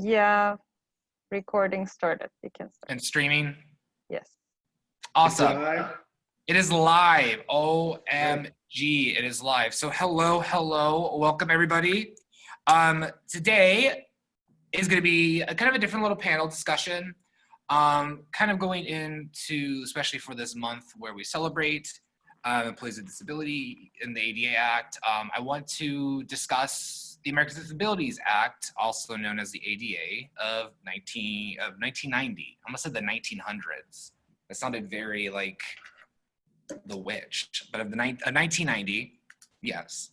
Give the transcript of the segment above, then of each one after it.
Yeah, recording started. You can start. And streaming? Yes. Awesome. Live. It is live. OMG, it is live. So hello, welcome everybody. Today is going to be a kind of a different little panel discussion, kind of going into, especially for this month where we celebrate employees with disability in the ADA Act. I want to discuss the Americans with Disabilities Act, also known as the ADA of 1990. I almost said the 1900s. That sounded very like the witch, but of 1990, yes.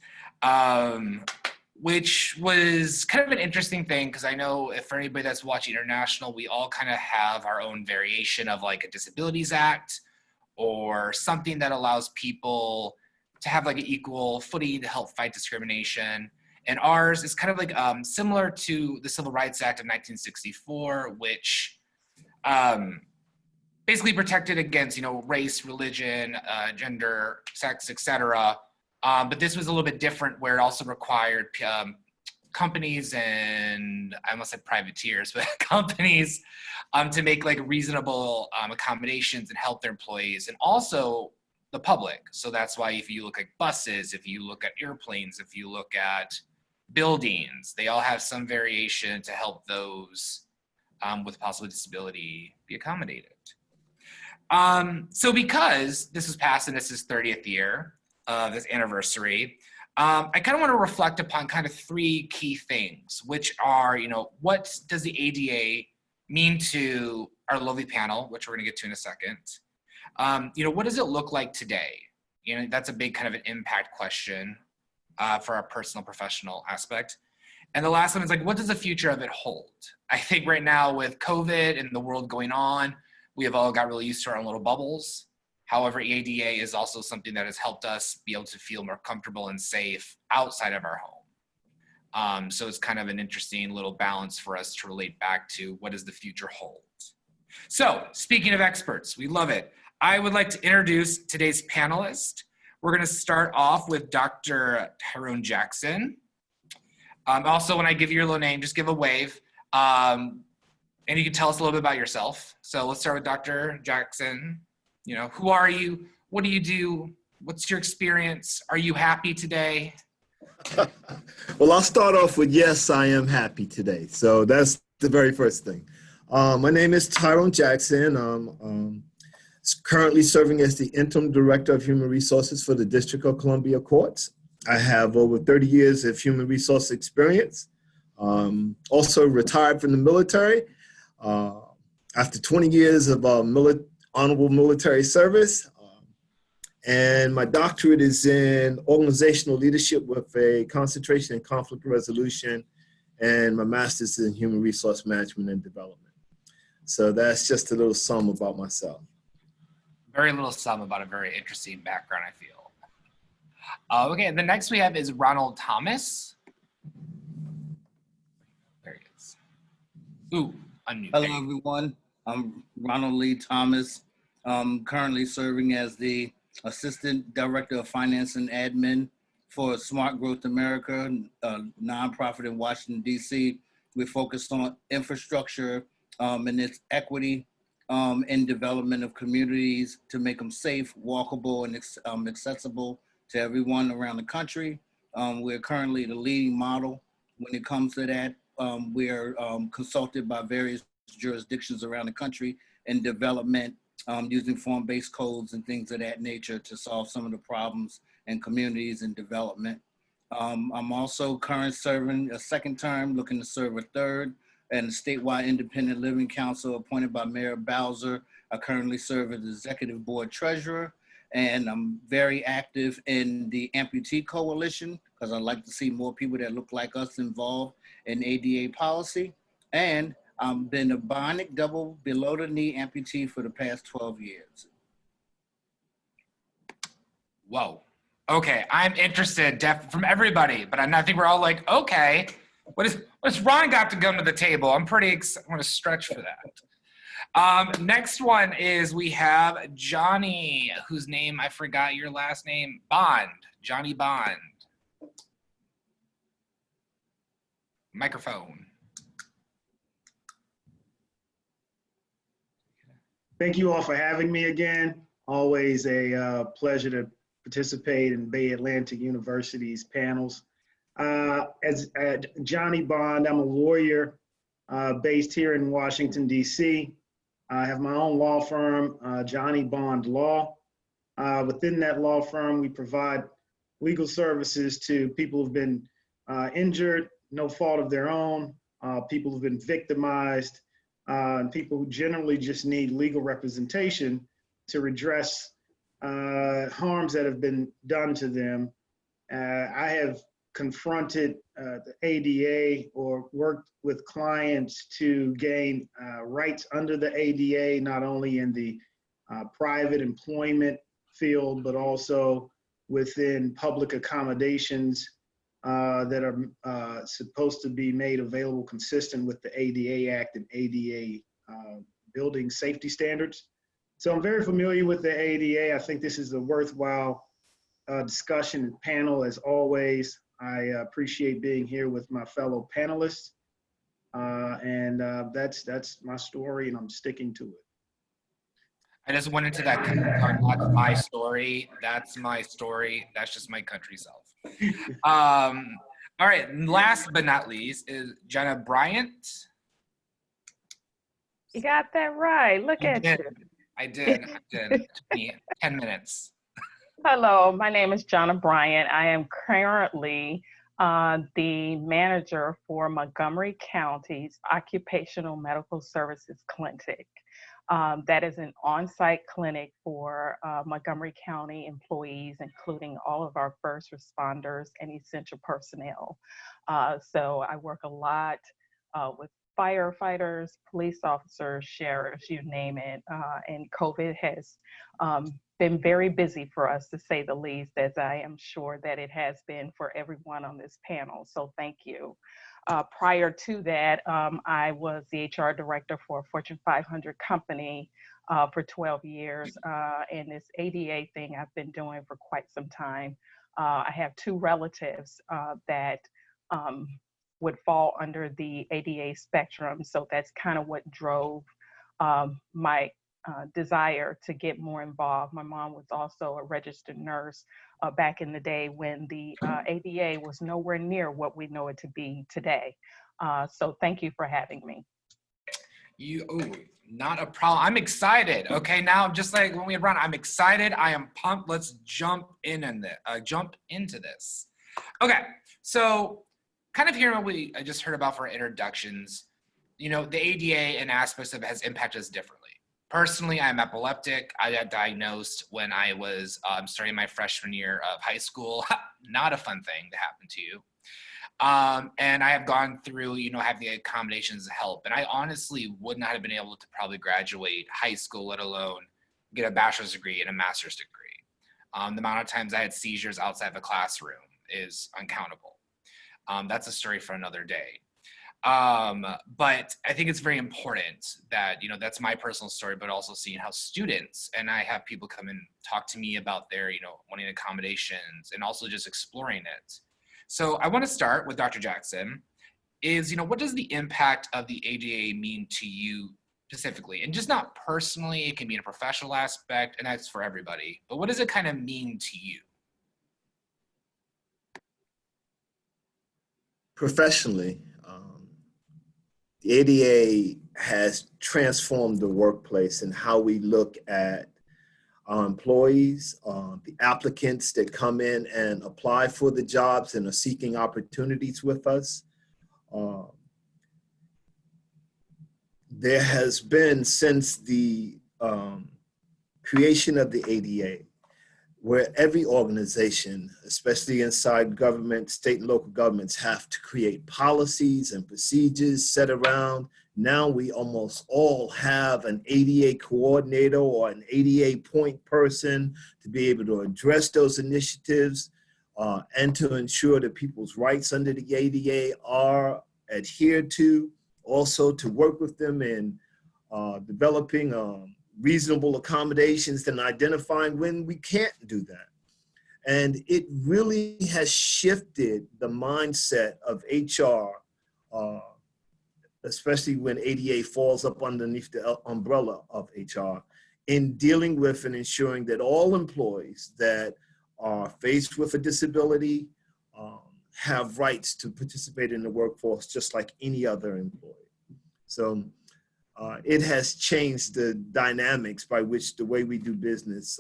Which was kind of an interesting thing, because I know if for anybody that's watching international, we all kind of have our own variation of like a Disabilities Act or something that allows people to have like an equal footing to help fight discrimination. And ours is kind of like similar to the Civil Rights Act of 1964, which basically protected against, race, religion, gender, sex, etc. But this was a little bit different, where it also required companies and I almost said privateers, but companies to make like reasonable accommodations and help their employees, and also the public. So that's why if you look at buses, if you look at airplanes, if you look at buildings, they all have some variation to help those with possible disability be accommodated. So because this was passed and this is 30th year of this anniversary, I kind of want to reflect upon kind of three key things, which are, what does the ADA mean to our lovely panel, which we're going to get to in a second. What does it look like today? That's a big kind of an impact question for our personal, professional aspect. And the last one is like, what does the future of it hold? I think right now with COVID and the world going on, we have all got really used to our own little bubbles. However, ADA is also something that has helped us be able to feel more comfortable and safe outside of our home. So it's kind of an interesting little balance for us to relate back to what does the future hold. So speaking of experts, we love it. I would like to introduce today's panelist. We're going to start off with Dr. Tyrone Jackson. Also, when I give you your little name, just give a wave. And you can tell us a little bit about yourself. So let's start with Dr. Jackson. Who are you? What do you do? What's your experience? Are you happy today? Well, I'll start off with, yes, I am happy today. So that's the very first thing. My name is Tyrone Jackson. I'm currently serving as the Interim Director of Human Resources for the District of Columbia Courts. I have over 30 years of human resource experience. Also retired from the military after 20 years of honorable military service. And my doctorate is in organizational leadership with a concentration in conflict resolution, and my master's in human resource management and development. So that's just a little sum about myself. Very little sum about a very interesting background, I feel. Okay, the next we have is Ronald Thomas. There he is. Ooh, unmute. Hello, everyone. I'm Ronald Lee Thomas. I'm currently serving as the Assistant Director of Finance and Admin for Smart Growth America, a nonprofit in Washington, D.C. We're focused on infrastructure and its equity and development of communities to make them safe, walkable, and accessible to everyone around the country. We're currently the leading model when it comes to that. We're consulted by various jurisdictions around the country in development using form-based codes and things of that nature to solve some of the problems in communities and development. I'm also currently serving a second term, looking to serve a third, and the statewide independent living council appointed by Mayor Bowser. I currently serve as executive board treasurer, and I'm very active in the amputee coalition because I like to see more people that look like us involved in ADA policy. And I've been a bionic double below the knee amputee for the past 12 years. Whoa. Okay, I'm interested from everybody, but I think we're all like, okay, what does Ron got to come to the table? I'm going to stretch for that. Next one is we have Johnnie, whose name I forgot your last name, Bond, Johnnie Bond. Microphone. Thank you all for having me again. Always a pleasure to participate in Bay Atlantic University's panels. As Johnny Bond, I'm a lawyer based here in Washington, D.C. I have my own law firm, Johnny Bond Law. Within that law firm, we provide legal services to people who've been injured, no fault of their own, people who've been victimized, and people who generally just need legal representation to redress harms that have been done to them. I have confronted the ADA or worked with clients to gain rights under the ADA, not only in the private employment field, but also within public accommodations that are supposed to be made available consistent with the ADA Act and ADA building safety standards. So I'm very familiar with the ADA. I think this is a worthwhile discussion and panel as always. I appreciate being here with my fellow panelists. That's my story and I'm sticking to it. I just went into that that's my story. That's my story. That's just my country self. All right. Last but not least is Jenna Bryant. You got that right. Look at you. I did. It took me 10 minutes. Hello, my name is Jenna Bryant. I am currently the manager for Montgomery County's Occupational Medical Services Clinic. That is an on-site clinic for Montgomery County employees, including all of our first responders and essential personnel. So I work a lot with firefighters, police officers, sheriffs, you name it. And COVID has been very busy for us, to say the least, as I am sure that it has been for everyone on this panel. So thank you. Prior to that, I was the HR director for a Fortune 500 company for 12 years. And this ADA thing I've been doing for quite some time. I have two relatives that would fall under the ADA spectrum. So that's kind of what drove my desire to get more involved. My mom was also a registered nurse back in the day when the ADA was nowhere near what we know it to be today. So thank you for having me. Not a problem. I'm excited. Okay, now just like when we run, I'm excited. I am pumped. Let's jump into this. Okay, so kind of hearing what I just heard about for our introductions, you know, the ADA and aspects of it has impacted us differently. Personally, I'm epileptic. I got diagnosed when I was starting my freshman year of high school. Not a fun thing to happen to you. And I have gone through, you know, having the accommodations to help. And I honestly would not have been able to probably graduate high school, let alone get a bachelor's degree and a master's degree. The amount of times I had seizures outside of a classroom is uncountable. That's a story for another day. But I think it's very important that, you know, that's my personal story, but also seeing how students, and I have people come and talk to me about their, you know, wanting accommodations and also just exploring it. So I want to start with Dr. Jackson is, you know, what does the impact of the ADA mean to you specifically? And just not personally, it can be in a professional aspect, and that's for everybody, but what does it kind of mean to you? Professionally, the ADA has transformed the workplace and how we look at our employees, the applicants that come in and apply for the jobs and are seeking opportunities with us. There has been, since the creation of the ADA, where every organization, especially inside government, state and local governments, have to create policies and procedures set around. Now we almost all have an ADA coordinator or an ADA point person to be able to address those initiatives and to ensure that people's rights under the ADA are adhered to. Also to work with them in developing reasonable accommodations and identifying when we can't do that. And it really has shifted the mindset of HR especially when ADA falls up underneath the umbrella of HR, in dealing with and ensuring that all employees that are faced with a disability have rights to participate in the workforce just like any other employee. So it has changed the dynamics by which the way we do business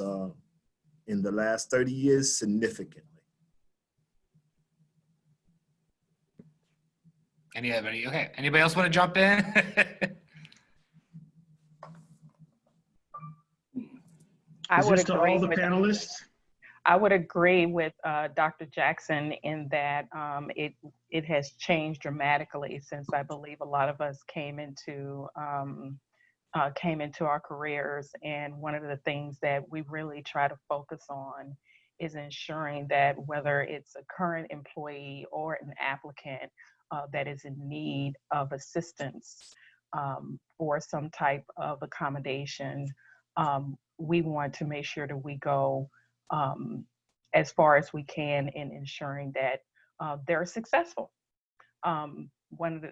in the last 30 years significantly. Anybody? Okay. Anybody else want to jump in? I would Is this to agree all the with panelists? I would agree with Dr. Jackson in that it has changed dramatically since I believe a lot of us came into our careers. And one of the things that we really try to focus on is ensuring that whether it's a current employee or an applicant that is in need of assistance for some type of accommodation, we want to make sure that we go as far as we can in ensuring that they're successful. One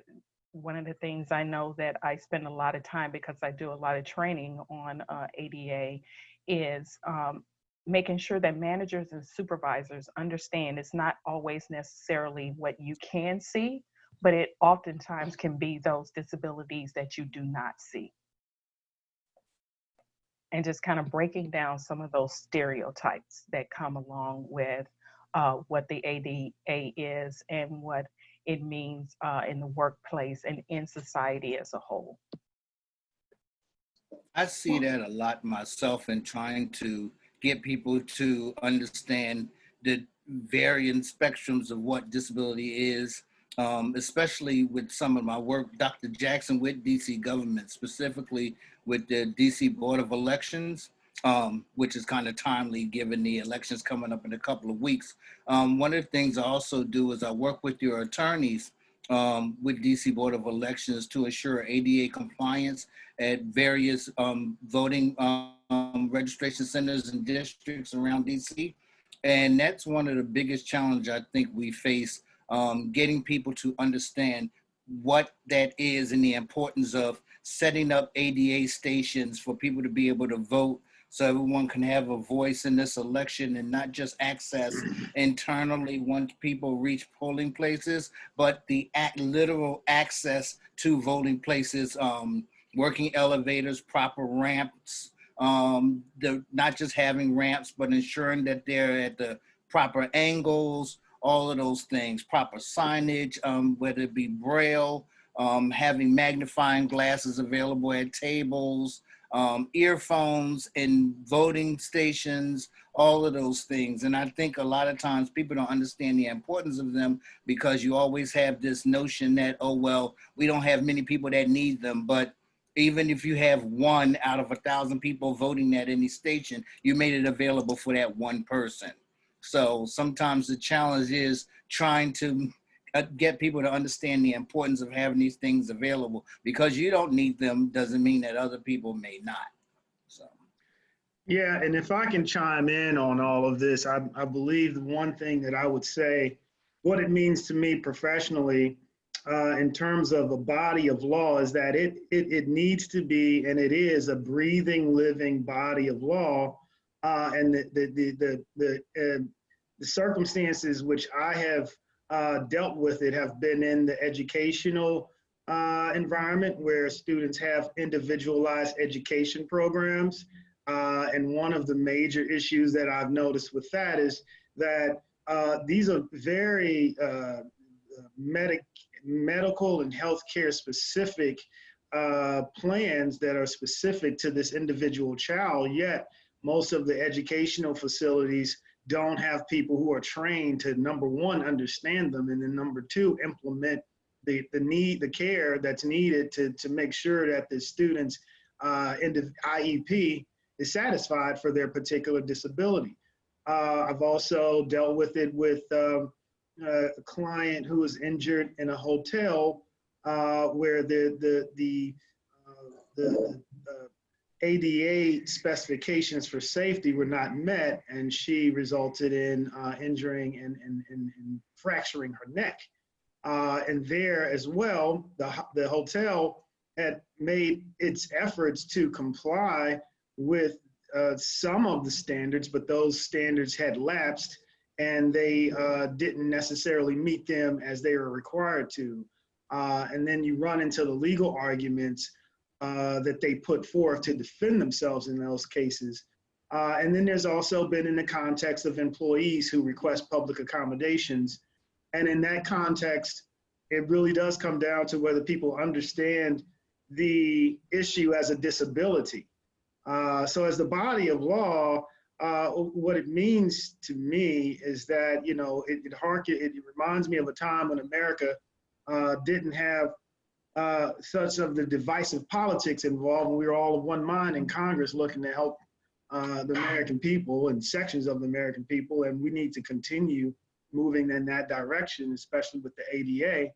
of the things I know that I spend a lot of time, because I do a lot of training on ADA, is making sure that managers and supervisors understand it's not always necessarily what you can see, but it oftentimes can be those disabilities that you do not see. And just kind of breaking down some of those stereotypes that come along with what the ADA is and what it means in the workplace and in society as a whole. I see that a lot myself in trying to get people to understand the varying spectrums of what disability is, especially with some of my work, Dr. Jackson, with DC government, specifically with the DC Board of Elections, which is kind of timely given the elections coming up in a couple of weeks. One of the things I also do is I work with your attorneys with DC Board of Elections to ensure ADA compliance at various voting registration centers and districts around DC. And that's one of the biggest challenges I think we face, getting people to understand what that is and the importance of setting up ADA stations for people to be able to vote, so everyone can have a voice in this election and not just access internally once people reach polling places, but the literal access to voting places, working elevators, proper ramps, not just having ramps, but ensuring that they're at the proper angles, all of those things, proper signage, whether it be Braille, having magnifying glasses available at tables, earphones in voting stations, all of those things. And I think a lot of times people don't understand the importance of them, because you always have this notion that, oh, well, we don't have many people that need them. But even if you have 1 out of 1,000 people voting at any station, you made it available for that one person. So sometimes the challenge is trying to get people to understand the importance of having these things available. Because you don't need them doesn't mean that other people may not. So. Yeah, and if I can chime in on all of this, I believe the one thing that I would say, what it means to me professionally in terms of a body of law, is that it needs to be, and it is, a breathing, living body of law. And the circumstances which I have dealt with it have been in the educational environment, where students have individualized education programs. And one of the major issues that I've noticed with that is that these are very medical and healthcare specific plans that are specific to this individual child, yet most of the educational facilities don't have people who are trained to, number one, understand them, and then number two, implement the care that's needed to make sure that the students in the IEP is satisfied for their particular disability. I've also dealt with it with a client who was injured in a hotel where the ADA specifications for safety were not met, and she resulted in injuring and fracturing her neck. And there as well, the hotel had made its efforts to comply with some of the standards, but those standards had lapsed and they didn't necessarily meet them as they were required to. And then you run into the legal arguments that they put forth to defend themselves in those cases. And then there's also been in the context of employees who request public accommodations. And in that context, it really does come down to whether people understand the issue as a disability. So as the body of law, what it means to me is that, you know, it reminds me of a time when America didn't have such of the divisive politics involved, and we were all of one mind in Congress looking to help the American people and sections of the American people, and we need to continue moving in that direction, especially with the ADA.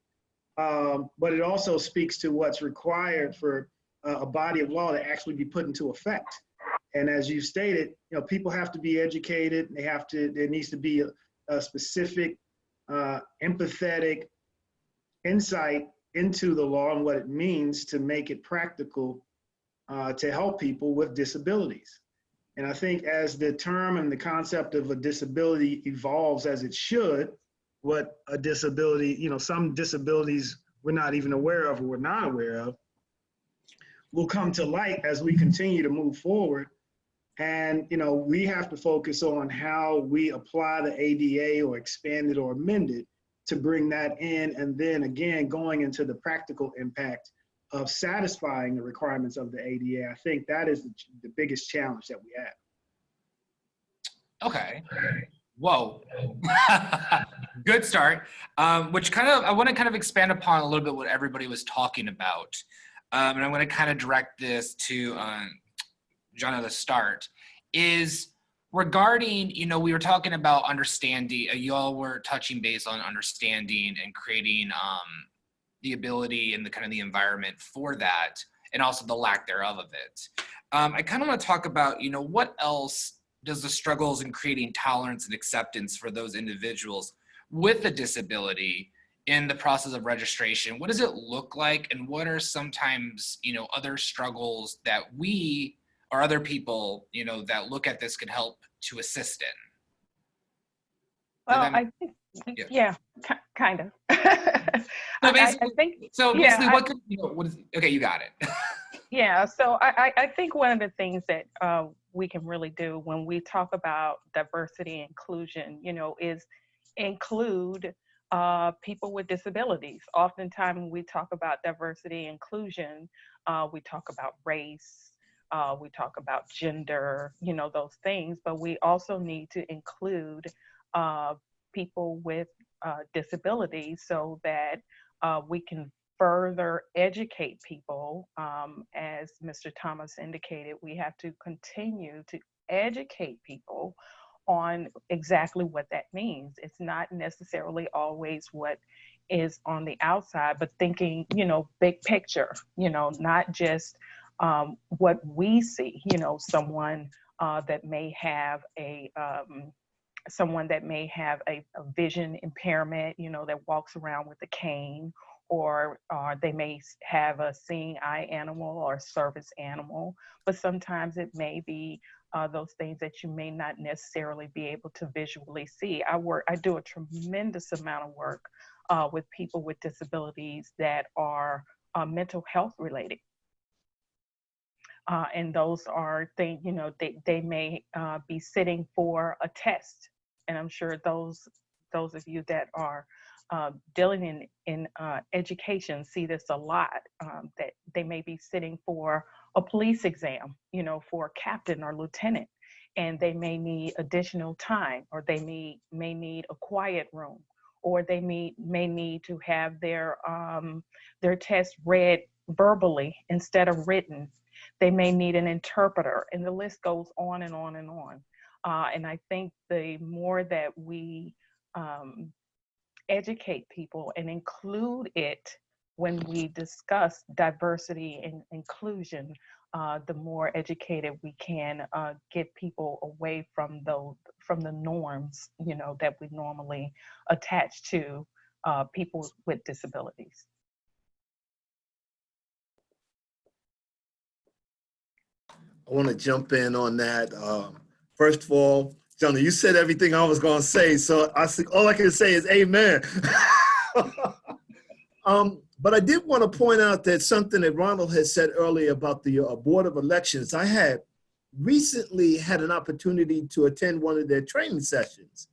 But it also speaks to what's required for a body of law to actually be put into effect. And as you stated, you know, people have to be educated. There needs to be a specific, empathetic insight into the law and what it means to make it practical to help people with disabilities. And I think as the term and the concept of a disability evolves as it should, what a disability, you know, some disabilities we're not even aware of or we're not aware of, will come to light as we continue to move forward. And, you know, we have to focus on how we apply the ADA or expand it or amend it to bring that in. And then again, going into the practical impact of satisfying the requirements of the ADA. I think that is the biggest challenge that we have. Okay. Whoa. Good start. Which kind of, I want to kind of expand upon a little bit what everybody was talking about. And I'm going to kind of direct this to Johnna to start, is regarding, you know, we were talking about understanding, y'all were touching base on understanding and creating the ability and the kind of the environment for that, and also the lack thereof of it. I kind of want to talk about, you know, what else does the struggles in creating tolerance and acceptance for those individuals with a disability in the process of registration, what does it look like? And what are sometimes, you know, other struggles that we or other people, you know, that look at this could help to assist in? Well, I think, yeah, kind of. So basically, yeah, what could, you know, what is, okay, you got it. Yeah, so I think one of the things that we can really do when we talk about diversity and inclusion, you know, is include people with disabilities. Oftentimes when we talk about diversity and inclusion, we talk about race, we talk about gender, you know, those things, but we also need to include people with disabilities so that we can further educate people. As Mr. Thomas indicated, we have to continue to educate people on exactly what that means. It's not necessarily always what is on the outside, but thinking, you know, big picture, you know, not just what we see, you know, someone that may have a vision impairment, you know, that walks around with a cane, or they may have a seeing eye animal or service animal, but sometimes it may be those things that you may not necessarily be able to visually see. I do a tremendous amount of work with people with disabilities that are mental health related. And those are things, you know, they may be sitting for a test. And I'm sure those of you that are dealing in education see this a lot, that they may be sitting for a police exam, you know, for captain or lieutenant, and they may need additional time, or they may need a quiet room, or they may need to have their test read verbally instead of written. They may need an interpreter, and the list goes on and on and on. And I think the more that we educate people and include it when we discuss diversity and inclusion, the more educated we can get people away from the norms, you know, that we normally attach to people with disabilities. I want to jump in on that. First of all, Johnny, you said everything I was going to say, so all I can say is amen. But I did want to point out that something that Ronald had said earlier about the Board of Elections. I had recently had an opportunity to attend one of their training sessions,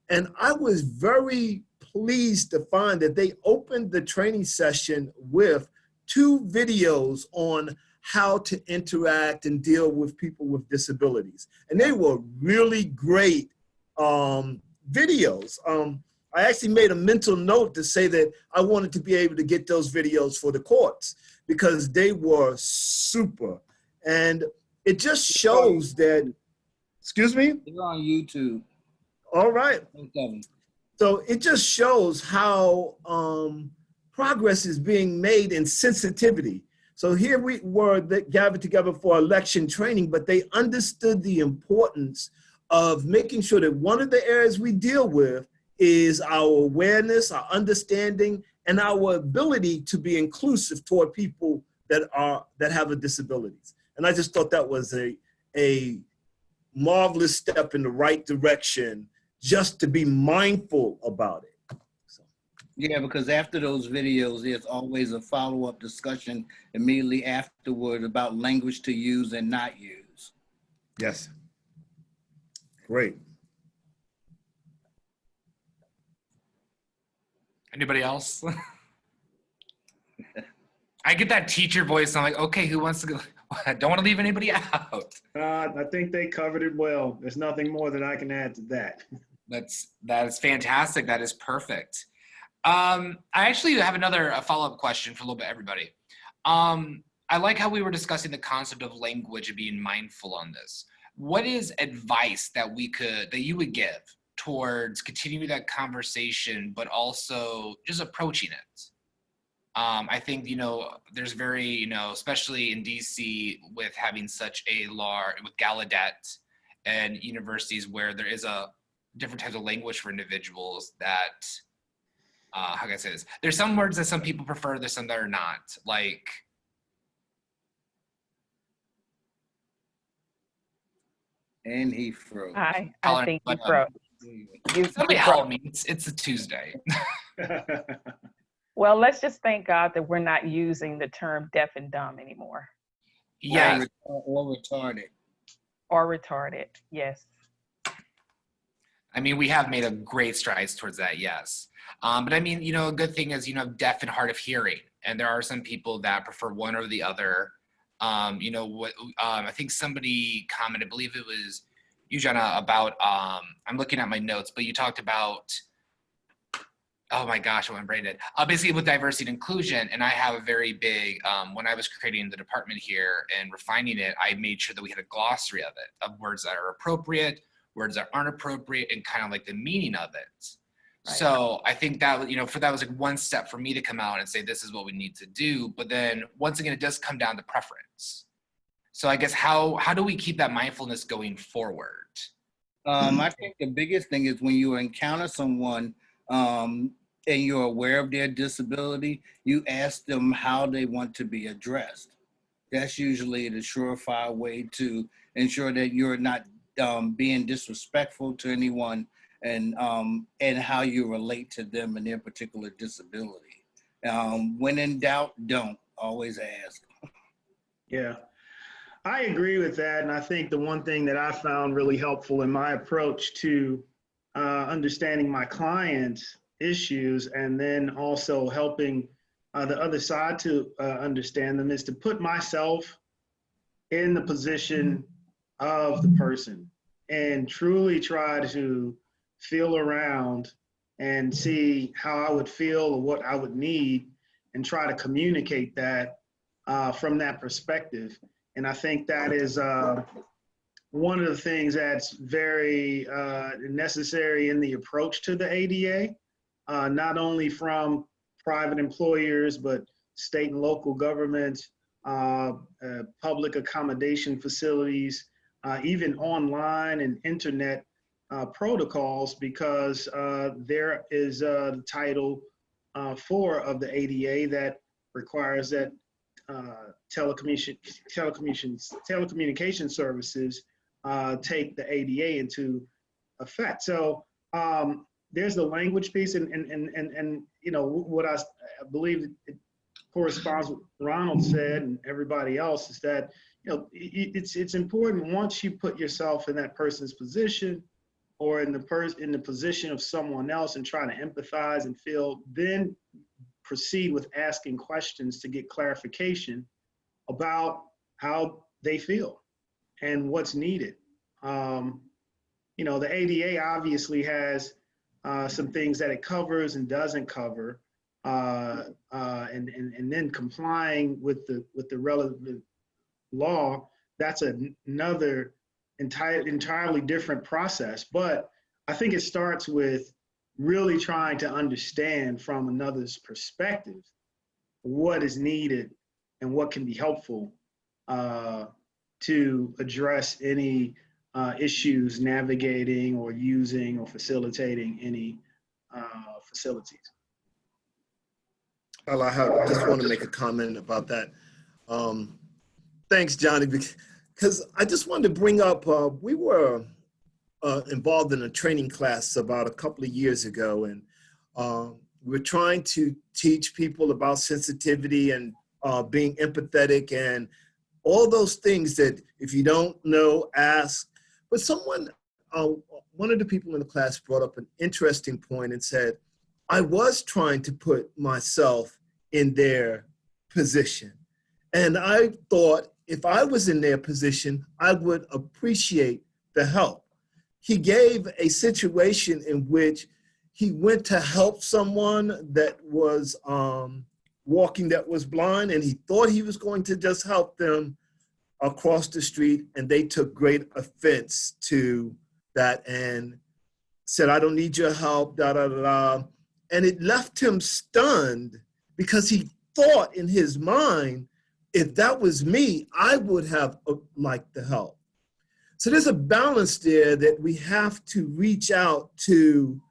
and I was very pleased to find that they opened the training session with 2 videos on how to interact and deal with people with disabilities. And they were really great videos. I actually made a mental note to say that I wanted to be able to get those videos for the courts because they were super. And it just shows that, excuse me? They're on YouTube. All right. So it just shows how progress is being made in sensitivity. So here we were gathered together for election training, but they understood the importance of making sure that one of the areas we deal with is our awareness, our understanding, and our ability to be inclusive toward people that have a disabilities. And I just thought that was a marvelous step in the right direction, just to be mindful about it. Yeah, because after those videos, there's always a follow-up discussion immediately afterward about language to use and not use. Yes. Great. Anybody else? I get that teacher voice. I'm like, okay, who wants to go? I don't want to leave anybody out. I think they covered it well. There's nothing more that I can add to that. That is fantastic. That is perfect. I actually have a follow-up question for a little bit, everybody. I like how we were discussing the concept of language and being mindful on this. What is advice that you would give towards continuing that conversation, but also just approaching it? I think, there's very, especially in DC with having such a with Gallaudet and universities where there is a different types of language for individuals that, how can I say this? There's some words that some people prefer, there's some that are not. Like, and he froze. I think he froze. Somebody help me. It's a Tuesday. Well, let's just thank God that we're not using the term deaf and dumb anymore. Yeah. Or retarded. Or retarded, yes. I mean, we have made a great strides towards that, yes. But I mean, a good thing is, deaf and hard of hearing. And there are some people that prefer one or the other. I think somebody commented, I believe it was you, Johnna, about, I'm looking at my notes, but you talked about, oh my gosh, I went brain dead. Basically with diversity and inclusion, and I have a very big, when I was creating the department here and refining it, I made sure that we had a glossary of it, of words that are appropriate, words that aren't appropriate, and kind of like the meaning of it. Right. So I think that, that was like one step for me to come out and say, this is what we need to do. But then once again, it does come down to preference. So I guess how do we keep that mindfulness going forward? I think the biggest thing is when you encounter someone and you're aware of their disability, you ask them how they want to be addressed. That's usually the surefire way to ensure that you're not being disrespectful to anyone, and how you relate to them and their particular disability. When in doubt, don't. Always ask. Yeah, I agree with that. And I think the one thing that I found really helpful in my approach to understanding my clients' issues and then also helping the other side to understand them is to put myself in the position of the person and truly try to feel around and see how I would feel or what I would need and try to communicate that from that perspective. And I think that is one of the things that's very necessary in the approach to the ADA, not only from private employers, but state and local governments, public accommodation facilities, even online and internet protocols, because there is the title 4 of the ADA that requires that telecommunication services take the ADA into effect. So there's the language piece, and you know what I believe it corresponds with what Ronald said and everybody else is that, you know, it's important once you put yourself in that person's position or in the position of someone else and try to empathize and feel, then proceed with asking questions to get clarification about how they feel and what's needed. You know, the ADA obviously has some things that it covers and doesn't cover, and then complying with the relevant law. That's another entirely different process. But I think it starts with really trying to understand from another's perspective what is needed and what can be helpful to address any issues navigating or using or facilitating any facilities. Well, I just want to make a comment about that. Thanks, Johnny, because I just wanted to bring up, we were involved in a training class about a couple of years ago, and we're trying to teach people about sensitivity and being empathetic and all those things that if you don't know, ask. But someone, one of the people in the class brought up an interesting point and said, I was trying to put myself in their position. And I thought if I was in their position, I would appreciate the help. He gave a situation in which he went to help someone that was walking, that was blind, and he thought he was going to just help them across the street, and they took great offense to that and said, I don't need your help, da, da, da, da. And it left him stunned because he thought in his mind, if that was me, I would have liked the help. So there's a balance there that we have to reach out to.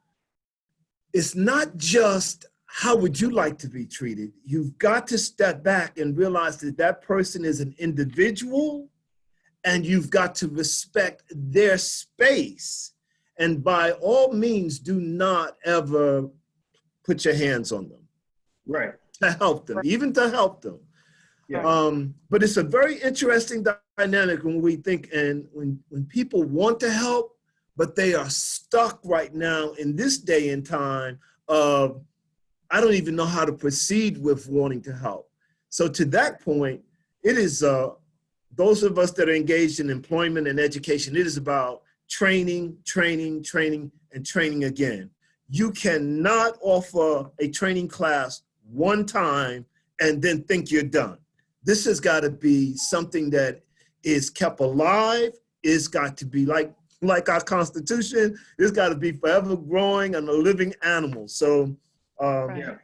It's not just how would you like to be treated? You've got to step back and realize that that person is an individual and you've got to respect their space. And by all means, do not ever put your hands on them. Right. To help them, even to help them. Yeah. But it's a very interesting dynamic when we think, and when people want to help, but they are stuck right now in this day and time of, I don't even know how to proceed with wanting to help. So to that point, it is those of us that are engaged in employment and education, it is about training, training, training, and training again. You cannot offer a training class one time and then think you're done. This has got to be something that is kept alive. It's got to be like our Constitution. It's got to be forever growing and a living animal. So, Right. Yeah.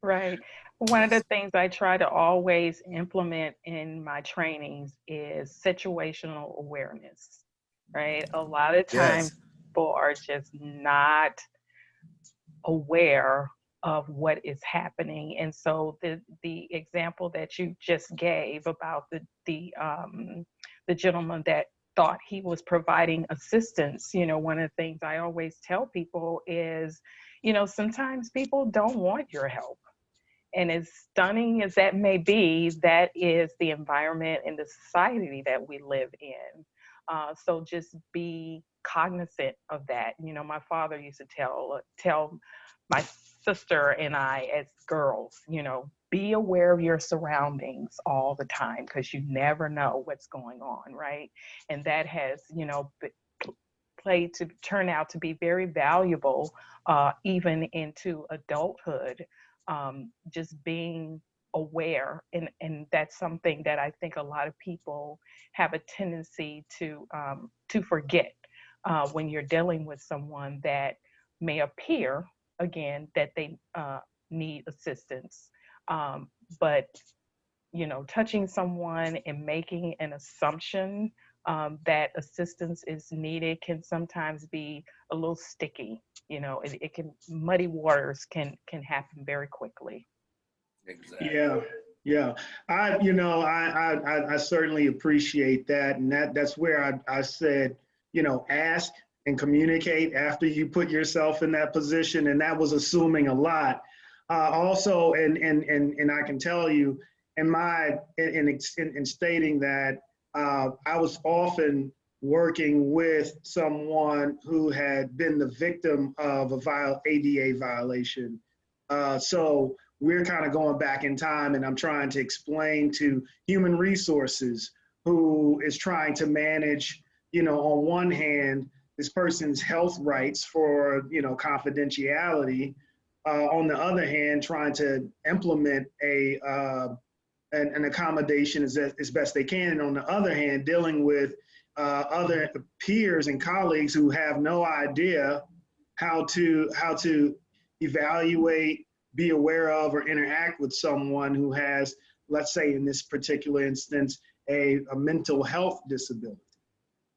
Right. One of the things I try to always implement in my trainings is situational awareness, right? A lot of times people are just not aware of what is happening. And so the example that you just gave about the gentleman that thought he was providing assistance, you know, one of the things I always tell people is, you know, sometimes people don't want your help. And as stunning as that may be, that is the environment and the society that we live in. So just be cognizant of that. You know, my father used to tell my sister and I as girls, you know, be aware of your surroundings all the time because you never know what's going on, right? And that has, you know, turn out to be very valuable even into adulthood. Just being aware, and that's something that I think a lot of people have a tendency to forget when you're dealing with someone that may appear, again, that they need assistance. But, you know, touching someone and making an assumption that assistance is needed can sometimes be a little sticky. You know, it can, muddy waters can happen very quickly. Exactly. Yeah, yeah. I certainly appreciate that, and that's where I said, ask and communicate after you put yourself in that position, and that was assuming a lot. Also, and I can tell you, in stating that I was often working with someone who had been the victim of a ADA violation. So we're kind of going back in time, and I'm trying to explain to human resources who is trying to manage, on one hand, this person's health rights for, confidentiality. On the other hand, trying to implement an accommodation as best they can. And on the other hand, dealing with other peers and colleagues who have no idea how to evaluate, be aware of, or interact with someone who has, let's say in this particular instance, a mental health disability,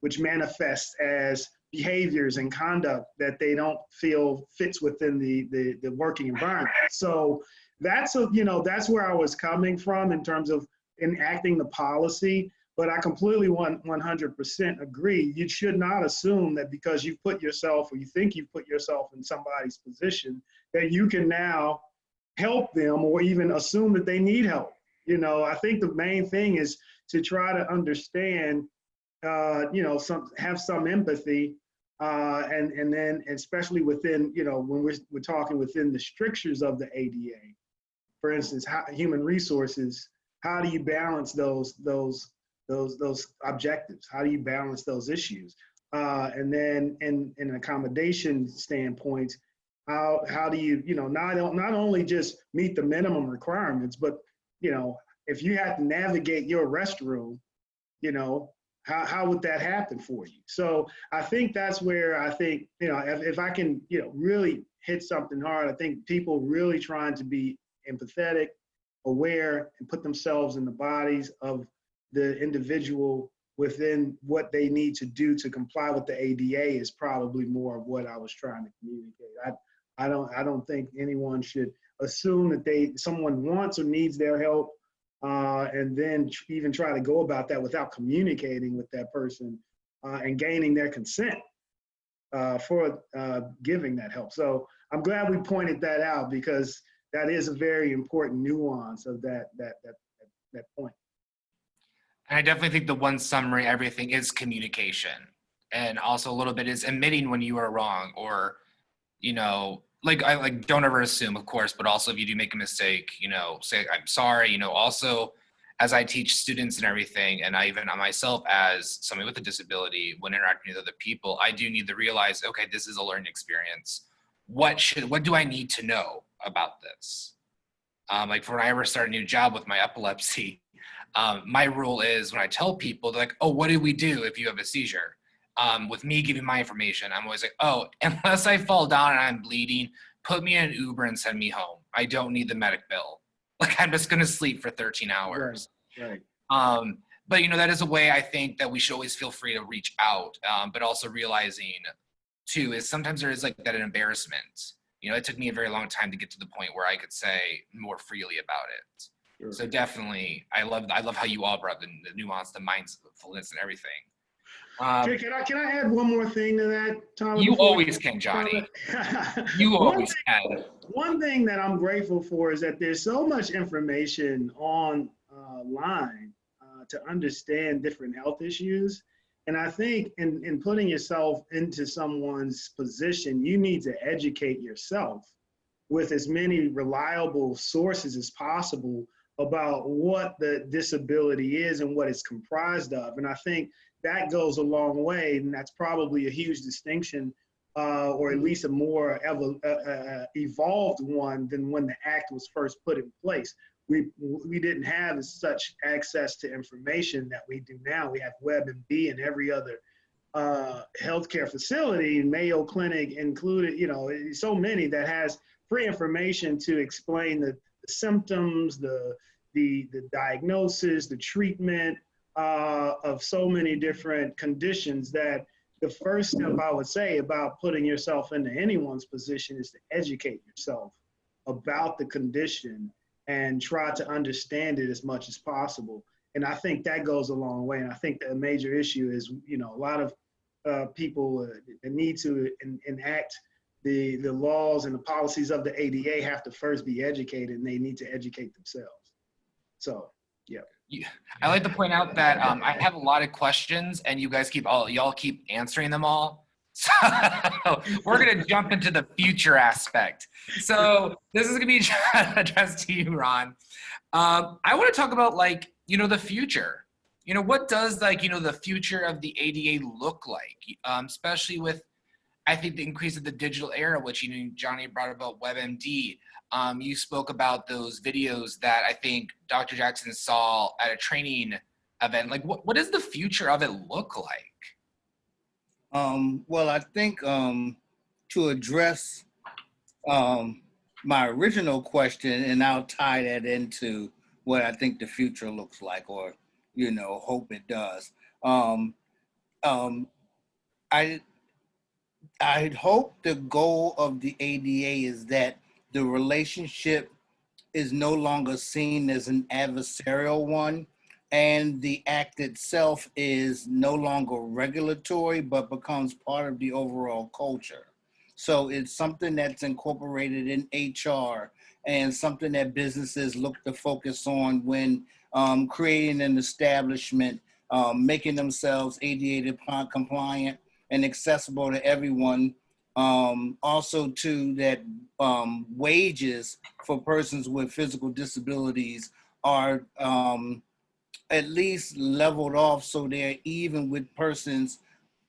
which manifests as behaviors and conduct that they don't feel fits within the working environment. So that's where I was coming from in terms of enacting the policy. But I completely 100% agree. You should not assume that because you put yourself, or you think you put yourself in somebody's position, that you can now help them or even assume that they need help. I think the main thing is to try to understand, have some empathy, and then especially within, when we're talking within the strictures of the ADA, for instance, human resources, how do you balance those objectives? How do you balance those issues? And then in an accommodation standpoint, how do you, not only just meet the minimum requirements, but, if you have to navigate your restroom, how would that happen for you? So I think that's where I think, if I can, really hit something hard, I think people really trying to be empathetic, aware, and put themselves in the bodies of the individual within what they need to do to comply with the ADA is probably more of what I was trying to communicate. I don't think anyone should assume that someone wants or needs their help, and then even try to go about that without communicating with that person and gaining their consent for giving that help. So I'm glad we pointed that out, because that is a very important nuance of that point. And I definitely think the one summary, everything is communication. And also a little bit is admitting when you are wrong, or, don't ever assume, of course, but also if you do make a mistake, say, I'm sorry, also as I teach students and everything, and I even myself as somebody with a disability, when interacting with other people, I do need to realize, okay, this is a learning experience. What do I need to know about this? Like for when I ever start a new job with my epilepsy, my rule is when I tell people, they're like, oh, what do we do if you have a seizure? With me giving my information, I'm always like, oh, unless I fall down and I'm bleeding, put me in an Uber and send me home. I don't need the medic bill. Like, I'm just going to sleep for 13 hours. Right. But, that is a way I think that we should always feel free to reach out, but also realizing, too, is sometimes there is like that an embarrassment. It took me a very long time to get to the point where I could say more freely about it. Sure. So definitely, I love how you all brought the nuance, the mindfulness, and everything. Can I add one more thing to that, Tyler? You always can, Johnny. You always can. One thing that I'm grateful for is that there's so much information online to understand different health issues. And I think in putting yourself into someone's position, you need to educate yourself with as many reliable sources as possible about what the disability is and what it's comprised of. And I think that goes a long way, and that's probably a huge distinction, or at least a more evolved one than when the act was first put in place. We didn't have such access to information that we do now. We have WebMD and every other healthcare facility, Mayo Clinic included, so many that has free information to explain the symptoms, the diagnosis, the treatment, of so many different conditions that the first step I would say about putting yourself into anyone's position is to educate yourself about the condition and try to understand it as much as possible. And I think that goes a long way. And I think that a major issue is, you know, a lot of people need to enact the laws and the policies of the ADA have to first be educated, and they need to educate themselves. So, yeah. I like to point out that I have a lot of questions, and you guys y'all keep answering them all. So we're gonna jump into the future aspect. So this is gonna be addressed to you, Ron. I want to talk about, like, you know, the future. You know, what does, like, you know, the future of the ADA look like, especially with, I think, the increase of the digital era, which, you know, Johnny brought about WebMD. You spoke about those videos that I think Dr. Jackson saw at a training event. Like, what does the future of it look like? Well, I think to address my original question, and I'll tie that into what I think the future looks like, or, you know, hope it does. I'd hope the goal of the ADA is that the relationship is no longer seen as an adversarial one, and the act itself is no longer regulatory, but becomes part of the overall culture. So it's something that's incorporated in HR and something that businesses look to focus on when creating an establishment, making themselves ADA compliant and accessible to everyone. Also, too, that wages for persons with physical disabilities are at least leveled off so they're even with persons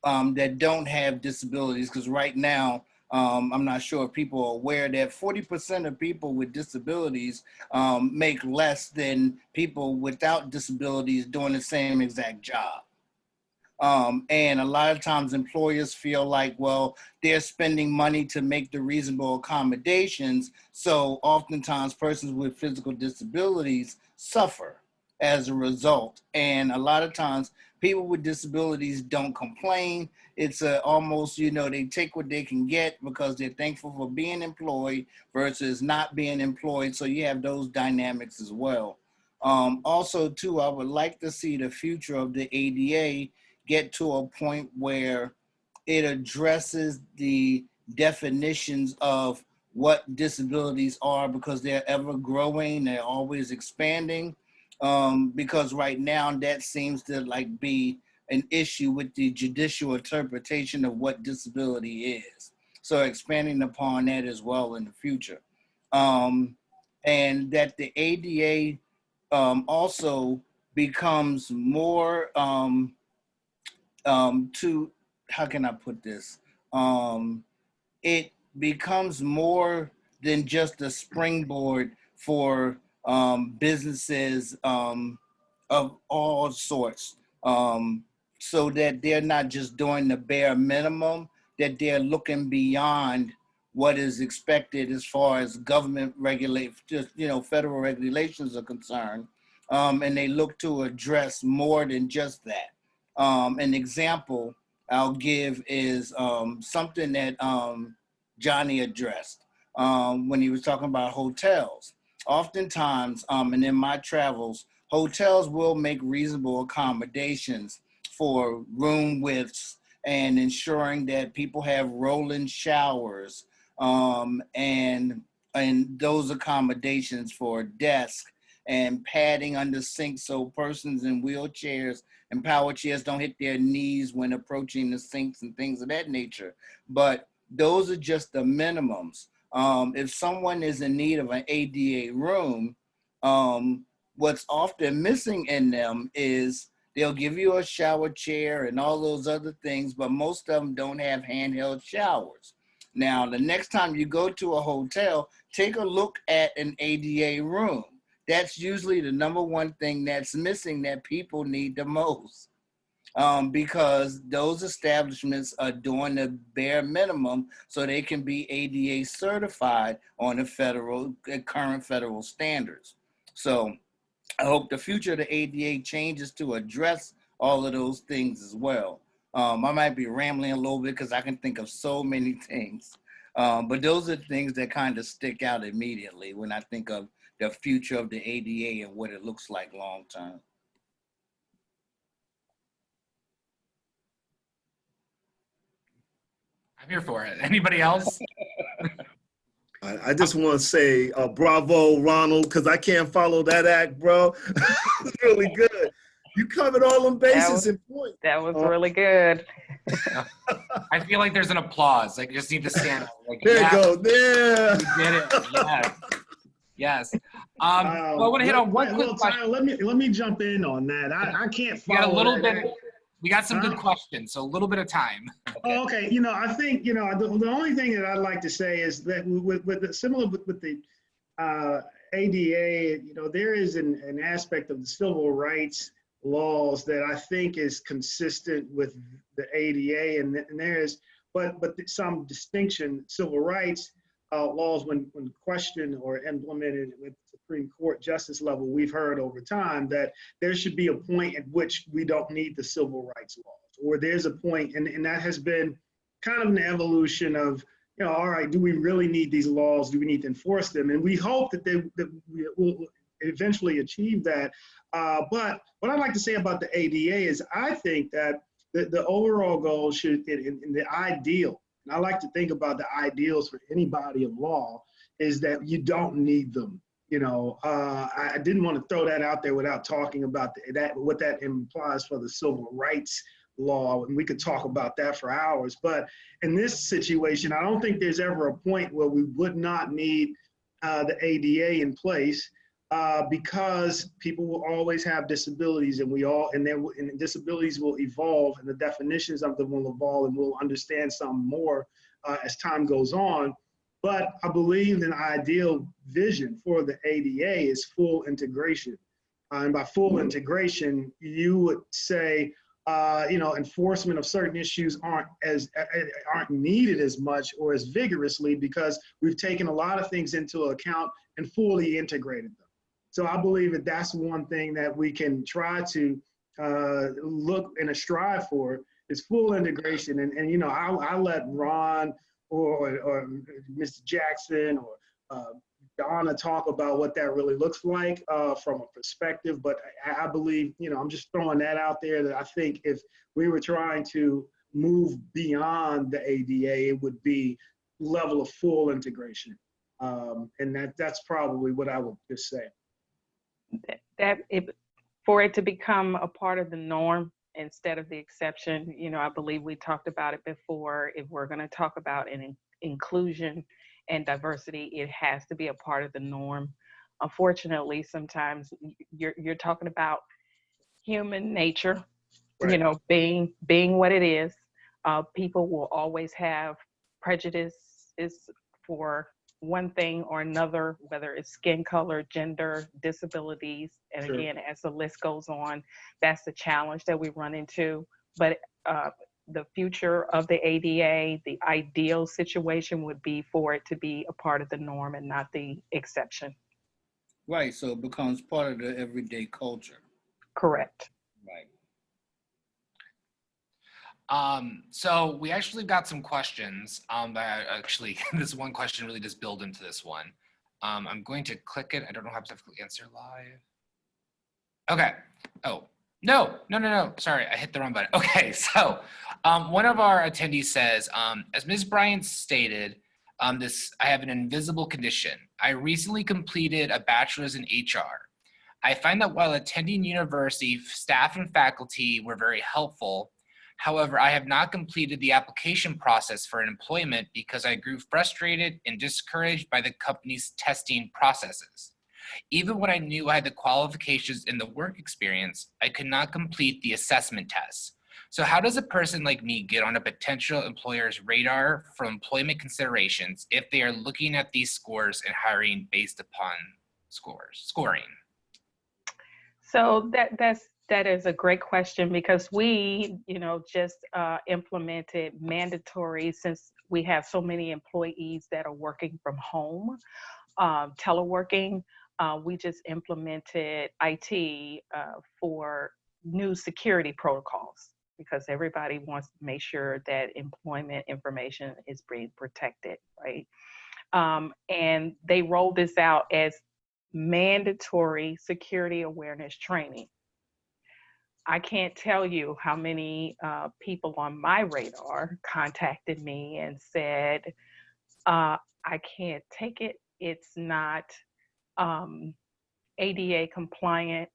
that don't have disabilities. Because right now, I'm not sure if people are aware that 40% of people with disabilities make less than people without disabilities doing the same exact job. And a lot of times employers feel like, well, they're spending money to make the reasonable accommodations. So oftentimes persons with physical disabilities suffer as a result. And a lot of times people with disabilities don't complain. It's almost, you know, they take what they can get because they're thankful for being employed versus not being employed. So you have those dynamics as well. Also, too, I would like to see the future of the ADA get to a point where it addresses the definitions of what disabilities are, because they're ever growing, they're always expanding. Because right now that seems to like be an issue with the judicial interpretation of what disability is. So expanding upon that as well in the future. And that the ADA also becomes more to, how can I put this? It becomes more than just a springboard for businesses of all sorts, so that they're not just doing the bare minimum, that they're looking beyond what is expected as far as government regulate, just, you know, federal regulations are concerned, and they look to address more than just that. An example I'll give is something that Johnnie addressed when he was talking about hotels. Oftentimes, and in my travels, hotels will make reasonable accommodations for room widths and ensuring that people have rolling showers, and those accommodations for desk and padding under sinks so persons in wheelchairs and power chairs don't hit their knees when approaching the sinks and things of that nature. But those are just the minimums. If someone is in need of an ADA room, what's often missing in them is they'll give you a shower chair and all those other things, but most of them don't have handheld showers. Now, the next time you go to a hotel, take a look at an ADA room. That's usually the number one thing that's missing that people need the most, because those establishments are doing the bare minimum so they can be ADA certified on the current federal standards. So I hope the future of the ADA changes to address all of those things as well. I might be rambling a little bit because I can think of so many things. But those are things that kind of stick out immediately when I think of the future of the ADA and what it looks like long term. I'm here for it. Anybody else? I just want to say bravo, Ronald, because I can't follow that act, bro. It's really good. You covered all them bases and points. That was really good. I feel like there's an applause. Like, you just need to stand up. Like, There yeah, you go. Yeah. you did it. Yes. Yes. Well, I want to hit on one quick question. Tyler, let me jump in on that. I can't We got a follow little that. bit. We got some good questions, so a little bit of time. Oh, okay. I think, the only thing that I'd like to say is that similar with the ADA, there is an aspect of the civil rights laws that I think is consistent with the ADA, and there's, but some distinction. Civil rights laws, when questioned or implemented with Supreme Court justice level, we've heard over time that there should be a point at which we don't need the civil rights laws, or there's a point, and that has been kind of an evolution of, all right, do we really need these laws? Do we need to enforce them? And we hope that we will eventually achieve that. But what I'd like to say about the ADA is I think that the overall goal should, in the ideal, and I like to think about the ideals for any body of law, is that you don't need them. I didn't want to throw that out there without talking about what that implies for the civil rights law, and we could talk about that for hours. But in this situation, I don't think there's ever a point where we would not need the ADA in place, because people will always have disabilities, and disabilities will evolve, and the definitions of them will evolve, and we'll understand some more as time goes on. But I believe an ideal vision for the ADA is full integration. And by full integration, you would say, enforcement of certain issues aren't needed as much or as vigorously, because we've taken a lot of things into account and fully integrated them. So I believe that that's one thing that we can try to look and strive for, is full integration. And I'll let Ron or Mr. Jackson or Johnna talk about what that really looks like from a perspective. But I believe, I'm just throwing that out there, that I think if we were trying to move beyond the ADA, it would be level of full integration. And that's probably what I would just say. For it to become a part of the norm instead of the exception, I believe we talked about it before. If we're going to talk about inclusion and diversity, it has to be a part of the norm. Unfortunately, sometimes you're talking about human nature, right. Being what it is. People will always have prejudices for one thing or another, whether it's skin color, gender, disabilities. And sure. Again, as the list goes on, that's the challenge that we run into. But the future of the ADA, the ideal situation would be for it to be a part of the norm and not the exception. Right, so it becomes part of the everyday culture. Correct. Right. So we actually got some questions that actually, this one question really does build into this one. I'm going to click it. I don't know how to answer live. Okay. Oh, no. Sorry, I hit the wrong button. Okay, so one of our attendees says, as Ms. Bryant stated, I have an invisible condition. I recently completed a bachelor's in HR. I find that while attending university, staff and faculty were very helpful. However, I have not completed the application process for employment because I grew frustrated and discouraged by the company's testing processes. Even when I knew I had the qualifications and the work experience, I could not complete the assessment tests. So how does a person like me get on a potential employer's radar for employment considerations if they are looking at these scores and hiring based upon scoring? So that is a great question, because we, just implemented mandatory, since we have so many employees that are working from home, teleworking. we just implemented IT for new security protocols because everybody wants to make sure that employment information is being protected, right? And they rolled this out as mandatory security awareness training. I can't tell you how many people on my radar contacted me and said, I can't take it. It's not ADA compliant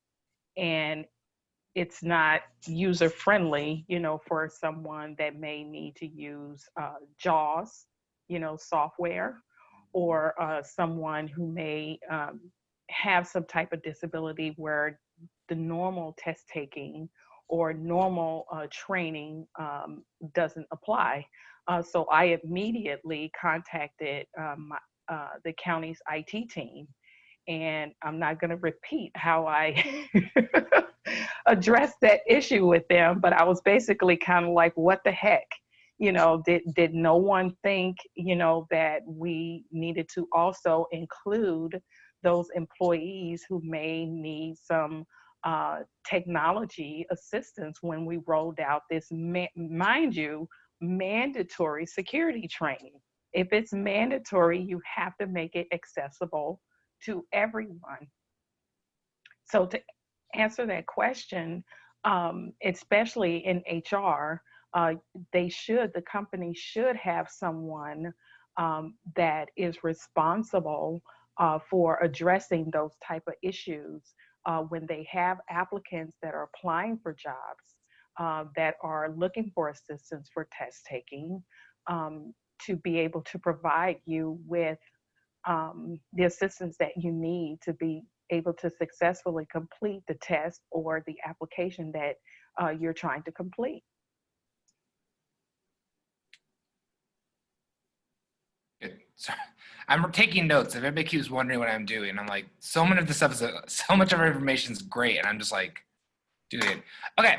and it's not user friendly, you know, for someone that may need to use JAWS, you know, software, or someone who may have some type of disability where the normal test taking or normal training doesn't apply. So I immediately contacted the county's IT team, and I'm not going to repeat how I addressed that issue with them, but I was basically kind of like, what the heck? You know, did no one think, you know, that we needed to also include those employees who may need some technology assistance when we rolled out this, mind you, mandatory security training? If it's mandatory, you have to make it accessible to everyone. So to answer that question, especially in HR, the company should have someone that is responsible for addressing those type of issues when they have applicants that are applying for jobs that are looking for assistance for test taking, to be able to provide you with the assistance that you need to be able to successfully complete the test or the application that you're trying to complete. Good. So I'm taking notes. If everybody keeps wondering what I'm doing, I'm like, so much of this stuff is so much of our information is great, and I'm just like, doing it. Okay.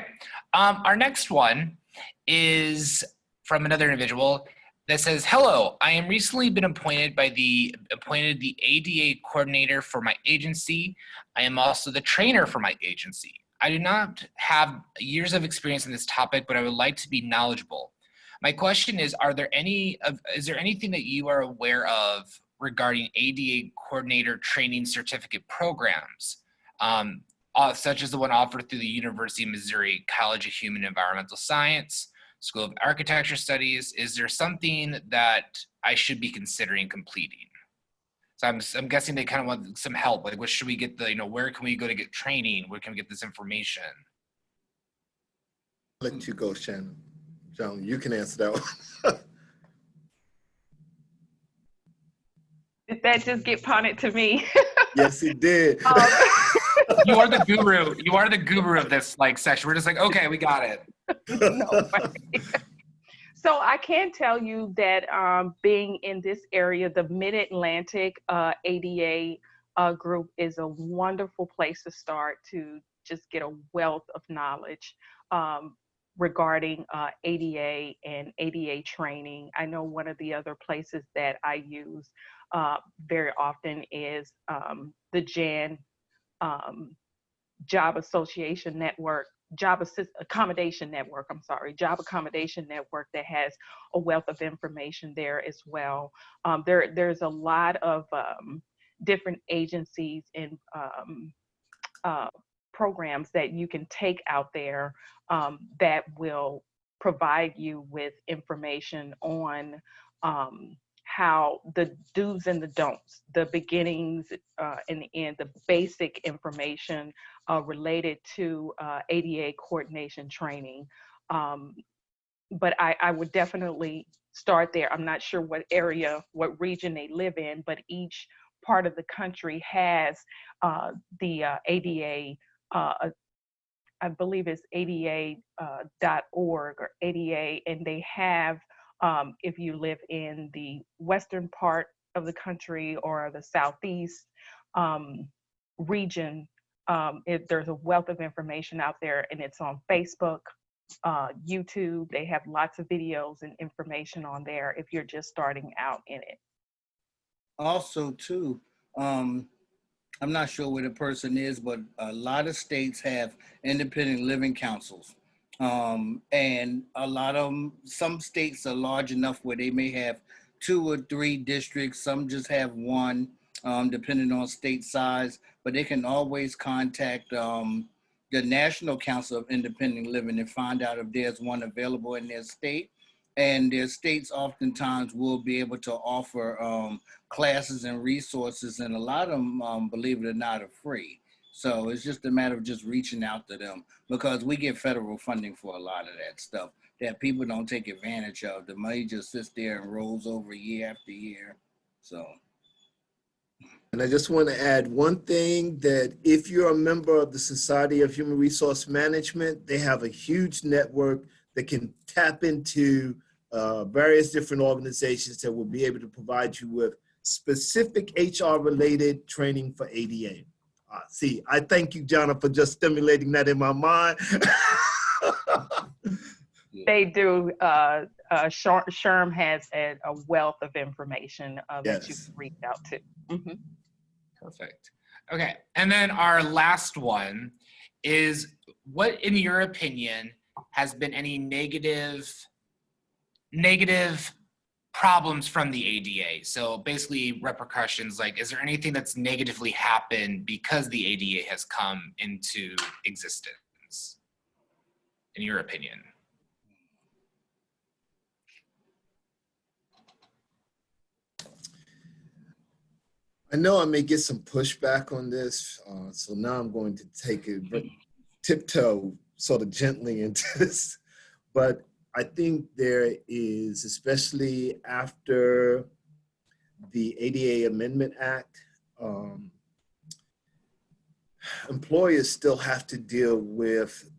Our next one is from another individual that says, "Hello, I am recently been appointed the ADA coordinator for my agency. I am also the trainer for my agency. I do not have years of experience in this topic, but I would like to be knowledgeable. My question is, is there anything that you are aware of regarding ADA coordinator training certificate programs, such as the one offered through the University of Missouri College of Human and Environmental Science, School of Architecture Studies? Is there something that I should be considering completing?" So I'm guessing they kind of want some help. Like, what should we get where can we go to get training? Where can we get this information? I'll let you go, Shannon. John, you can answer that one. Did that just get punted to me? Yes, it did. You are the guru. You are the guru of this section. We're just like, okay, we got it. No way. So I can tell you that being in this area, the Mid-Atlantic ADA group is a wonderful place to start to just get a wealth of knowledge regarding ADA and ADA training. I know one of the other places that I use very often is the JAN Job Association Network, Job Accommodation Network, Job Accommodation Network, that has a wealth of information there as well. There's a lot of different agencies and programs that you can take out there that will provide you with information on how the do's and the don'ts, the beginnings and the end, the basic information related to ADA coordination training. But I would definitely start there. I'm not sure what area, what region they live in, but each part of the country has the ADA, I believe it's ADA.org or ADA, and they have, if you live in the western part of the country or the southeast region, there's a wealth of information out there, and it's on Facebook, YouTube. They have lots of videos and information on there if you're just starting out in it. Also, too, I'm not sure where the person is, but a lot of states have independent living councils. And a lot of them, some states are large enough where they may have 2 or 3 districts. Some just have 1, depending on state size, but they can always contact the National Council of Independent Living and find out if there's one available in their state. And their states oftentimes will be able to offer classes and resources, and a lot of them, believe it or not, are free. So it's just a matter of just reaching out to them, because we get federal funding for a lot of that stuff that people don't take advantage of. The money just sits there and rolls over year after year. So. And I just want to add one thing, that if you're a member of the Society of Human Resource Management, they have a huge network that can tap into various different organizations that will be able to provide you with specific HR-related training for ADA. See, I thank you, Johnna, for just stimulating that in my mind. They do. SHRM has a wealth of information that you can reach out to. Mm-hmm. Perfect. Okay, and then our last one is, what, in your opinion, has been any negative problems from the ADA? So basically repercussions, like, is there anything that's negatively happened because the ADA has come into existence, in your opinion? I know I may get some pushback on this, so now I'm going to take it tiptoe sort of gently into this. But I think there is, especially after the ADA Amendment Act, employers still have to deal with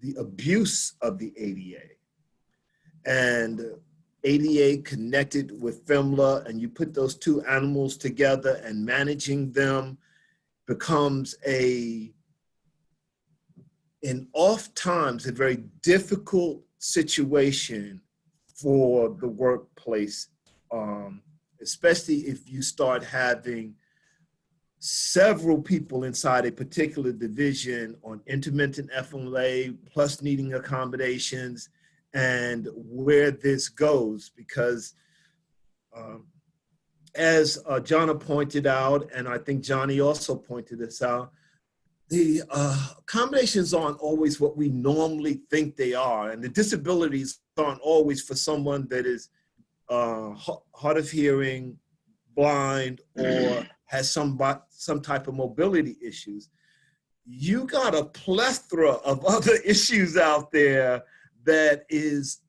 the abuse of the ADA. And ADA connected with FMLA, and you put those 2 animals together, and managing them becomes oftentimes a very difficult situation for the workplace, especially if you start having several people inside a particular division on intermittent FMLA, plus needing accommodations, and where this goes. Because as Johnna pointed out, and I think Johnnie also pointed this out, the accommodations aren't always what we normally think they are, and the disabilities aren't always for someone that is hard of hearing, blind, or has some type of mobility issues. You got a plethora of other issues out there that is,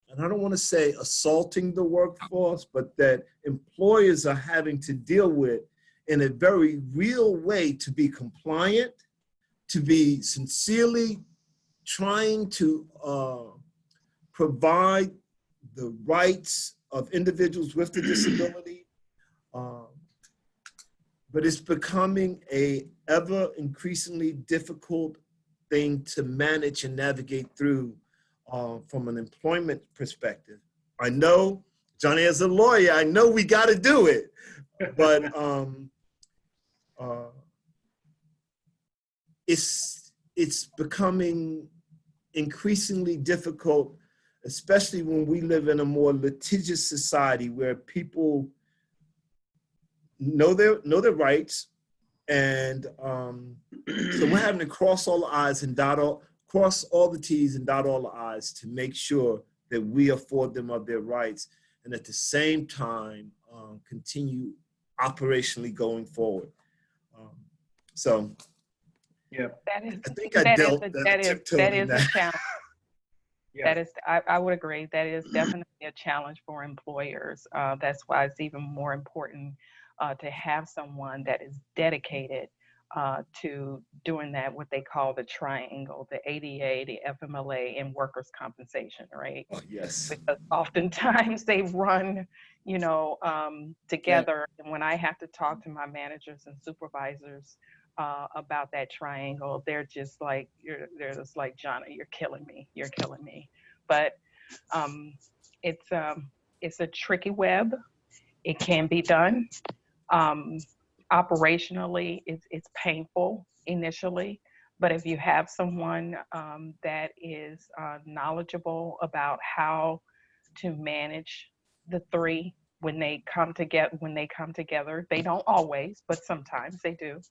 and I don't want to say assaulting the workforce, but that employers are having to deal with in a very real way, to be compliant, to be sincerely trying to provide the rights of individuals with the disability. But it's becoming a ever increasingly difficult thing to manage and navigate through from an employment perspective. I know, Johnnie, as a lawyer, I know we got to do it, but it's becoming increasingly difficult, especially when we live in a more litigious society where people know their rights, and so we're having to cross all the I's and cross all the T's and dot all the I's to make sure that we afford them of their rights, and at the same time continue operationally going forward. So yeah, I think I dealt that is a challenge. Yeah. That is, I would agree, that is definitely a challenge for employers. That's why it's even more important to have someone that is dedicated to doing that, what they call the triangle, the ADA, the FMLA, and workers' compensation, right? Oh, yes. Because oftentimes they run, together. Yeah. And when I have to talk to my managers and supervisors about that triangle, they're just like, Johnna, you're killing me. But it's a tricky web. It can be done. operationally, it's painful initially, but if you have someone that is knowledgeable about how to manage the three when they come together, they don't always, but sometimes they do.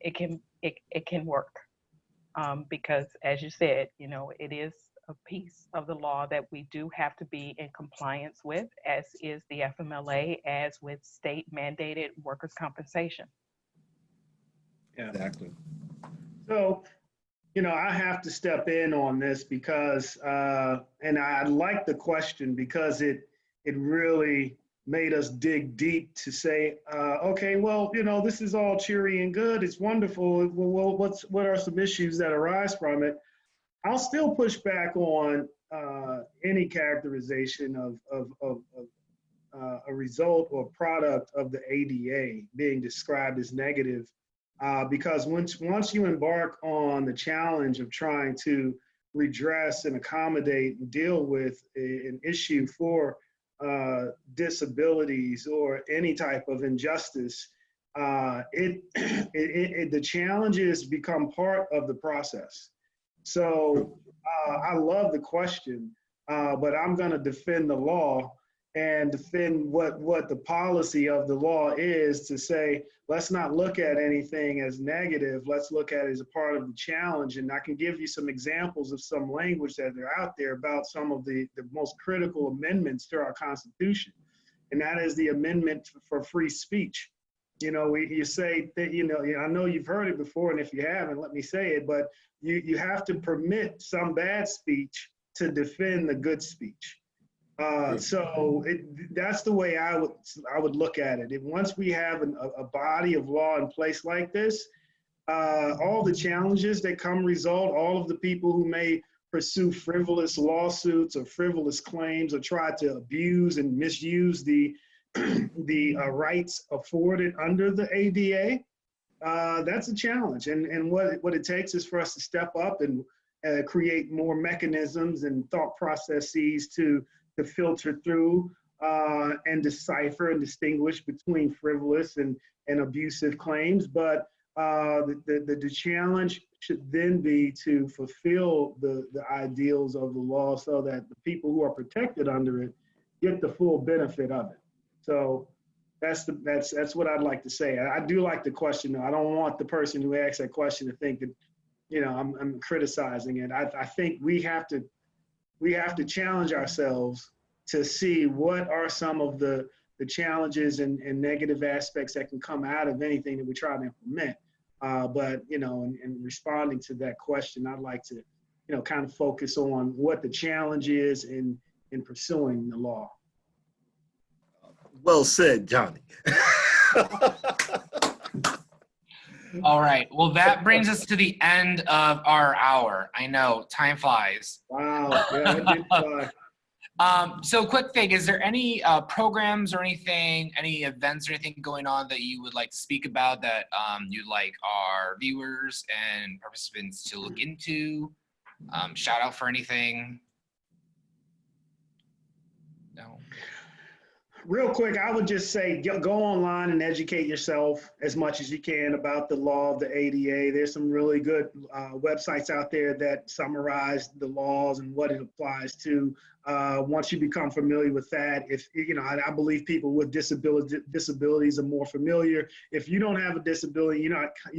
It can work because, as you said, it is a piece of the law that we do have to be in compliance with, as is the FMLA, as with state mandated workers' compensation. Yeah. Exactly. So, I have to step in on this because, and I like the question because it really made us dig deep to say, okay, well, this is all cheery and good. It's wonderful. Well, what are some issues that arise from it? I'll still push back on any characterization of a result or product of the ADA being described as negative, because once you embark on the challenge of trying to redress and accommodate and deal with an issue for disabilities or any type of injustice, the challenges become part of the process. So I love the question, but I'm going to defend the law and defend what the policy of the law is, to say, let's not look at anything as negative. Let's look at it as a part of the challenge. And I can give you some examples of some language that are out there about some of the most critical amendments to our Constitution. And that is the amendment for free speech. You say that, I know you've heard it before, and if you haven't, let me say it, but you have to permit some bad speech to defend the good speech. So that's the way I would look at it. Once we have a body of law in place like this, all the challenges that come result, all of the people who may pursue frivolous lawsuits or frivolous claims or try to abuse and misuse the rights afforded under the ADA, that's a challenge. And what it takes is for us to step up and create more mechanisms and thought processes to filter through and decipher and distinguish between frivolous and abusive claims. But the challenge should then be to fulfill the ideals of the law so that the people who are protected under it get the full benefit of it. So that's what I'd like to say. I do like the question, though. I don't want the person who asked that question to think that, I'm criticizing it. I think we have to challenge ourselves to see what are some of the challenges and negative aspects that can come out of anything that we try to implement. But, in responding to that question, I'd like to, kind of focus on what the challenge is in pursuing the law. Well said, Johnny. All right. Well, that brings us to the end of our hour. I know, time flies. Wow. Yeah, it did fly. So quick thing, is there any programs or anything, any events or anything going on that you would like to speak about that you'd like our viewers and participants to look into? Shout out for anything? No. Real quick, I would just say go online and educate yourself as much as you can about the law of the ADA. There's some really good websites out there that summarize the laws and what it applies to. Once you become familiar with that, I believe people with disabilities are more familiar. If you don't have a disability, you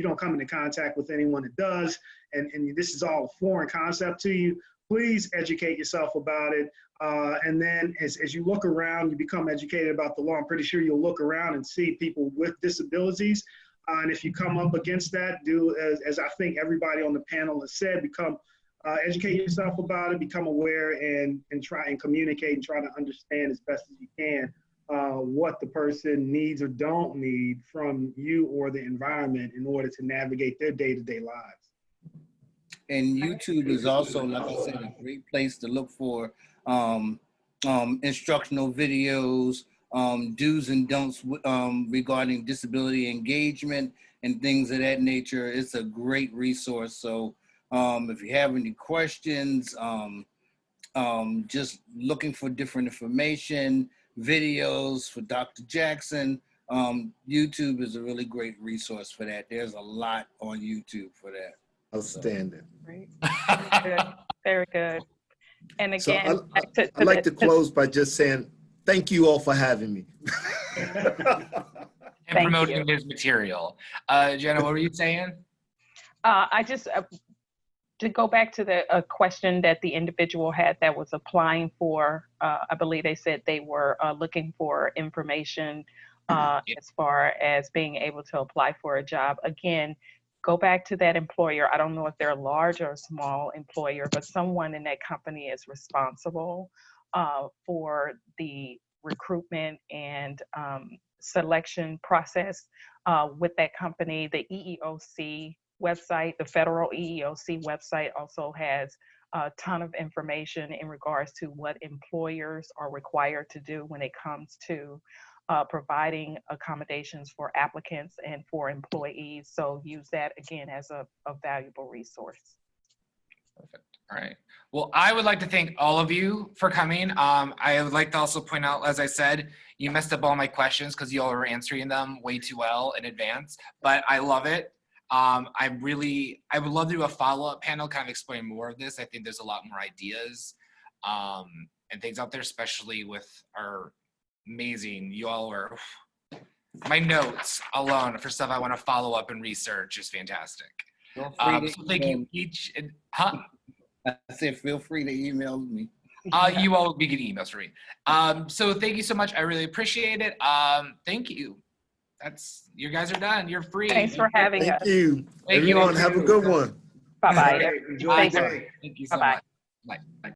don't come into contact with anyone that does, and this is all a foreign concept to you, please educate yourself about it. And then as you look around, you become educated about the law. I'm pretty sure you'll look around and see people with disabilities. And if you come up against that, do as I think everybody on the panel has said, educate yourself about it, become aware, and try and communicate and try to understand as best as you can what the person needs or don't need from you or the environment in order to navigate their day-to-day lives. And YouTube is also, like I said, a great place to look for instructional videos, do's and don'ts regarding disability engagement and things of that nature. It's a great resource. So if you have any questions, just looking for different information, videos for Dr. Jackson, YouTube is a really great resource for that. There's a lot on YouTube for that. Outstanding. Great. Good. Very good. And So again, I'd like to close by just saying, thank you all for having me. And Thank promoting you. his material. Jenna, what were you saying? I just, to go back to the question that the individual had that was applying for, I believe they said they were looking for information as far as being able to apply for a job. Again, go back to that employer. I don't know if they're a large or a small employer, but someone in that company is responsible for the recruitment and selection process with that company. The EEOC website, the federal EEOC website, also has a ton of information in regards to what employers are required to do when it comes to providing accommodations for applicants and for employees. So use that again as a valuable resource. Perfect. All right. Well, I would like to thank all of you for coming. I would like to also point out, as I said, you messed up all my questions because you all were answering them way too well in advance, but I love it. I would love to do a follow-up panel, kind of explain more of this. I think there's a lot more ideas and things out there, especially with our amazing, you all are, my notes alone for stuff I want to follow up and research is fantastic. So thank you each. I said, feel free to email me. You all will be getting emails from me. So thank you so much. I really appreciate it. Thank you. You guys are done. You're free. Thanks for having us. Thank you. Thank you. Everyone, have a good one. Bye-bye. Enjoy the day. Thank you so Bye-bye. much. Bye. Bye.